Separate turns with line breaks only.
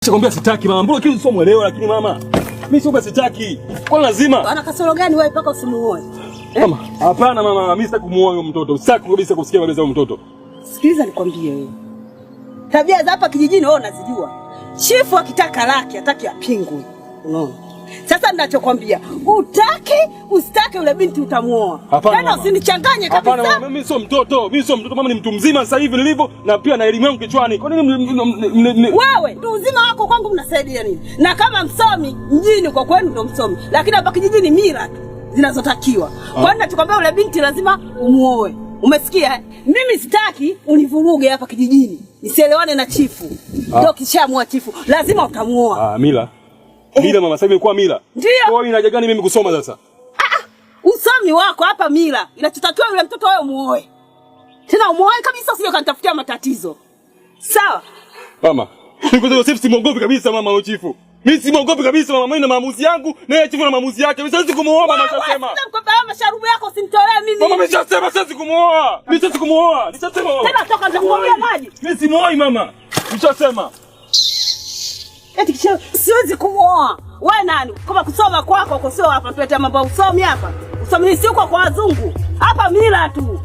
Sikwambia sitaki mama, mbona kile sio muelewa lakini mama. Mimi sio sitaki. Kwa lazima.
Ana kasoro gani wewe mpaka usimuoe?
Mama, hapana mama, mimi sitaki kumuoa huyo mtoto. Sitaki kabisa kusikia habari za huyo mtoto.
Sikiliza nikwambie wewe. Tabia za hapa kijijini wewe unazijua. Chifu akitaka laki hataki apingwe. Unaona? Sasa ninachokwambia, utaki usitaki yule binti utamuoa. Tena usinichanganye kabisa.
Hapana mama, mimi sio mtoto. Mimi sio mtoto, mama ni mtu mzima sasa hivi nilivyo na pia na elimu yangu kichwani. Kwa nini
wewe ndio uzima wako kwangu mnasaidia nini? Na kama msomi mjini kwa kwenu ndio msomi, lakini hapa kijijini mila tu zinazotakiwa. Kwa nini nachokwambia yule binti lazima umuoe? Umesikia? Mimi sitaki univuruge hapa kijijini. Nisielewane na chifu. Ndio kishamua chifu, lazima utamuoa.
Mila. Mila mama, sasa imekuwa mila.
Ndio.
Kwa hiyo inaja gani mimi kusoma sasa?
Usomi wako hapa mila. Inachotakiwa yule mtoto wewe muoe. Tena umuoe kabisa usije kanitafutia matatizo. Sawa?
Mama, niko sasa simuogopi kabisa mama wa chifu. Mimi simuogopi kabisa mama, mimi na maamuzi yangu, na yeye chifu na maamuzi yake. Mimi siwezi kumuoa mama, nishasema.
Nikwambia masharubu yako usinitolee mimi.
Mama, nishasema siwezi kumuoa. Mimi siwezi kumuoa. Nishasema mama.
Tena toka nitakuambia maji.
Mimi simuoi mama. Nishasema.
Eti kisha siwezi kumuoa. Wewe nani? Kama kusoma kwako uko sio hapa, tuletea mambo usomi hapa. Usomi si uko kwa wazungu. Hapa mila tu.